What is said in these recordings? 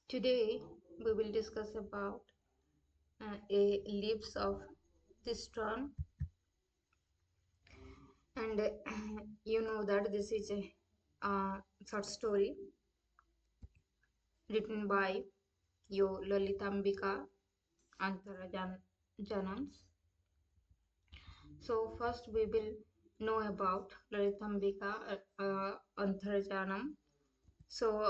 Today we will discuss about a lives of this storm, and you know that this is a short story written by Yo Lalitambika Antarajanams. So first we will know about Lalitambika Antarajanam. So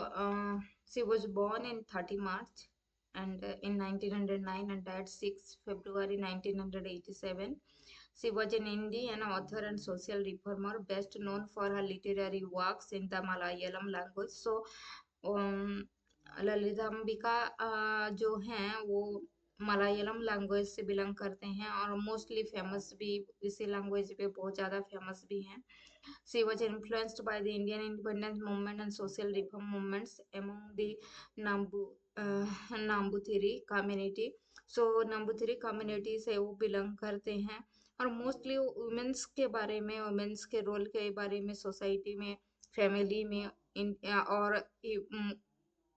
she was born in 30 March and in 1909 and died 6 February 1987. She was an Indian author and social reformer, best known for her literary works in the Malayalam language. So um, Lalithambika जो हैं वो Malayalam language से belong करते हैं और mostly famous भी इसी language पे बहुत ज़्यादा फेमस भी हैं. She was influenced by the Indian independence movement and social reform movements among the Nambu, Nambutiri community. So Nambutiri community से वो बिलोंग करते हैं और मोस्टली वुमेन्स के बारे में, वुमेन्स के रोल के बारे में सोसाइटी में, फैमिली में और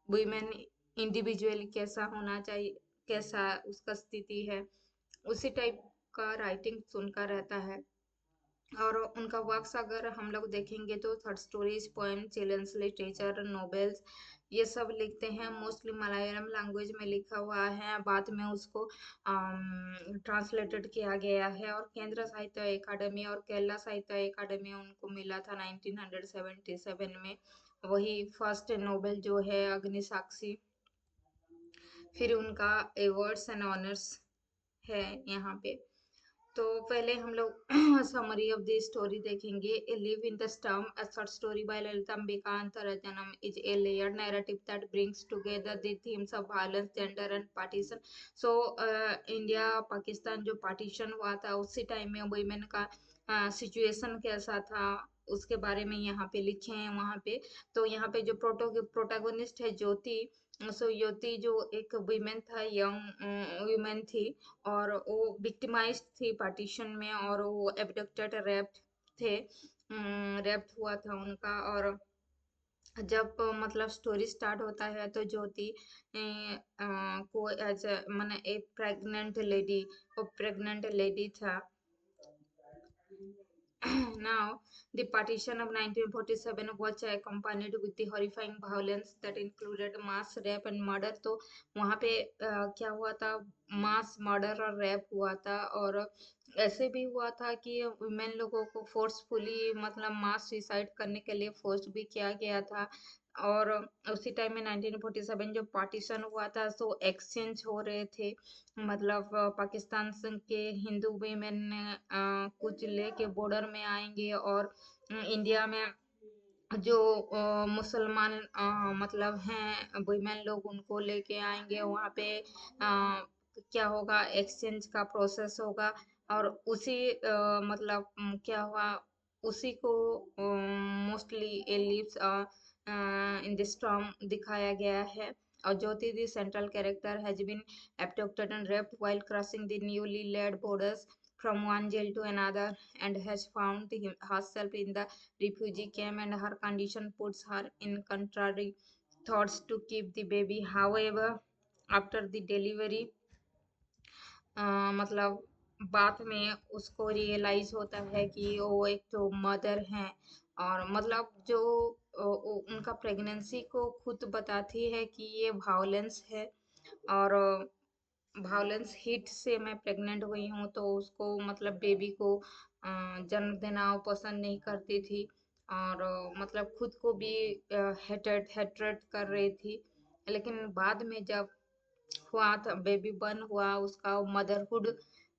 वुमेन इंडिविजुअली कैसा होना चाहिए, कैसा उसका स्थिति है, उसी टाइप का राइटिंग उनका रहता है. और उनका वर्क्स अगर हम लोग देखेंगे तो short stories, poem, children's literature, novels ये सब लिखते हैं. मोस्टली मलयालम लैंग्वेज में लिखा हुआ है, बाद में उसको ट्रांसलेटेड किया गया है. और केंद्र साहित्य अकादमी और केरला साहित्य अकादमी उनको मिला था 1977 में. वही फर्स्ट नोबेल जो है अग्निसाक्षी. फिर उनका अवार्ड्स एंड ऑनर्स है यहाँ पे. तो पहले हम लोग समरी ऑफ द स्टोरी देखेंगे. A leaf in the storm, a short story by Lalithambika Antharjanam is a layered narrative that brings together the themes of violence, gender and partition. So India Pakistan जो partition हुआ था उसी टाइम में women का situation कैसा था उसके बारे में यहाँ पे लिखे हैं. वहाँ पे तो यहाँ पे जो प्रोटोगोनिस्ट है ज्योति. सो ज्योति जो एक वुमेन था, यंग वुमेन थी और वो विक्टिमाइज्ड थी पार्टीशन में और वो एब्डक्टेड रेप्ड थे. रेप्ड हुआ था उनका. और जब मतलब स्टोरी स्टार्ट होता है तो ज्योति को एज माने एक प्रेग्नेंट लेडी था. Now, the partition of 1947 was accompanied with the horrifying violence that included mass rape and murder. तो वहाँ पे क्या हुआ था, मास मर्डर और रेप हुआ था. और ऐसे भी हुआ था कि वुमेन लोगों को फोर्सफुली मतलब मास सुसाइड करने के लिए फोर्स भी किया गया था. और उसी टाइम में 1947 जो पार्टीशन हुआ था तो एक्सचेंज हो रहे थे. मतलब पाकिस्तान के हिंदू वीमेन कुछ लेके बॉर्डर में आएंगे और इंडिया में जो मुसलमान मतलब हैं वीमेन लोग उनको लेके आएंगे. वहाँ पे क्या होगा, एक्सचेंज का प्रोसेस होगा. और उसी मतलब क्या हुआ, उसी को mostly a leaves in the storm दिखाया गया है. और Jyoti the central character has been abducted and raped while crossing the newly laid borders from one jail to another and has found herself in the refugee camp, and her condition puts her in contrary thoughts to keep the baby. However, after the delivery मतलब बाद में उसको realise होता है कि वो एक तो मदर हैं. और मतलब जो उनका प्रेगनेंसी को खुद बताती है कि ये वायलेंस है और वायलेंस हिट से मैं प्रेग्नेंट हुई हूँ. तो उसको मतलब बेबी को जन्म देना वो पसंद नहीं करती थी और मतलब खुद को भी हेट्रेट कर रही थी. लेकिन बाद में जब हुआ था बेबी बर्न हुआ, उसका मदरहुड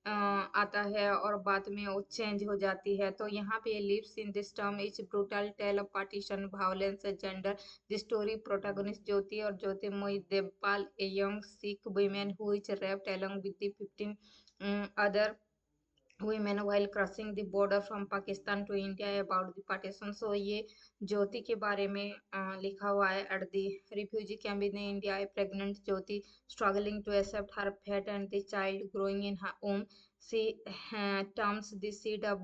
आता है और बाद में वो चेंज हो जाती है. तो यहाँ पे leaves in the storm is brutal tale of partition, violence, gender. The story protagonist Jyoti और Jyotirmayi Devpal, a young Sikh women who is raped along with the 15 other women while crossing the border from Pakistan to India about the partition. So ये ज्योति के बारे में लिखा हुआ है. At the refugee camp in India, a pregnant Jyoti struggling to accept her fate and the child growing in her womb She terms the seed of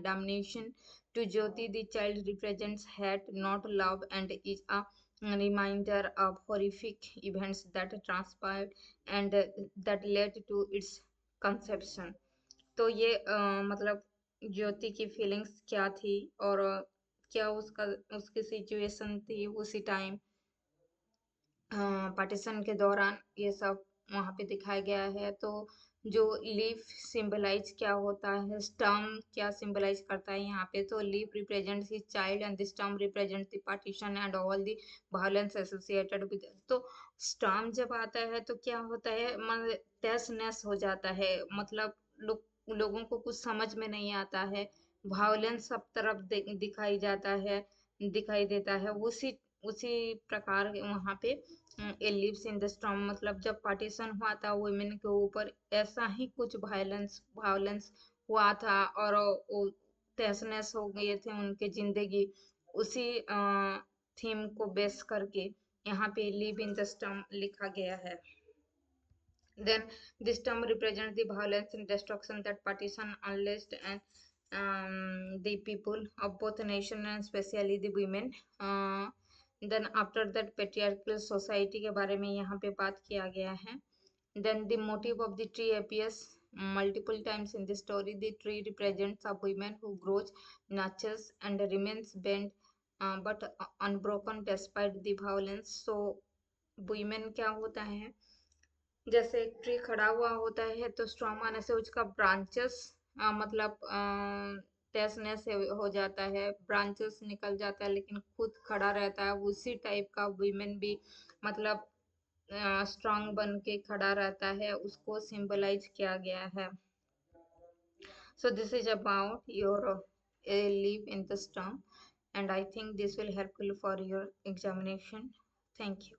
damnation. To Jyoti, the child represents hate, not love, and is a reminder of horrific events that transpired and that led to its conception. तो ये मतलब ज्योति की feelings क्या थी और क्या उसका उसकी सिचुएशन थी उसी टाइम पार्टीशन के दौरान ये सब वहाँ पे दिखाया गया है। तो जो लीफ सिंबलाइज क्या होता है, स्टम क्या सिंबलाइज करता है यहाँ पे, तो leaf represents his child and the stem represent the partition and all the violence associated with. तो स्टम जब आता है तो क्या होता है, मतलब तहस नहस हो जाता है, मतलब लोगों को कुछ समझ में नहीं आता है, वायलेंस सब तरफ दिखाई जाता है, दिखाई देता है। उसी उसी प्रकार वहाँ पे ए लिव्स इन द स्टॉर्म, मतलब जब पार्टीशन हुआ था वुमेन के ऊपर ऐसा ही कुछ वायलेंस वायलेंस हुआ था और वो तहस नहस हो गए थे उनके जिंदगी। उसी थीम को बेस करके यहाँ पे लिव इन द स्टॉर्म लिखा गया है। Then this term represents the violence and destruction that partition unleashed and the people of both nation and especially the women. Then after that patriarchal society के बारे में यहाँ पे बात किया गया है. Then the motive of the tree appears multiple times in the story. The tree represents a woman who grows, nurtures, and remains bent but unbroken despite the violence. So women क्या होता है, जैसे एक ट्री खड़ा हुआ होता है तो स्ट्रॉन्ग आने से उसका ब्रांचेस मतलब तहस नहस हो जाता है, ब्रांचेस निकल जाता है लेकिन खुद खड़ा रहता है। उसी टाइप का वुमेन भी मतलब स्ट्रांग बन के खड़ा रहता है, उसको सिंबलाइज किया गया है। So this is about your live in the storm and I think this will helpful for your examination. Thank you.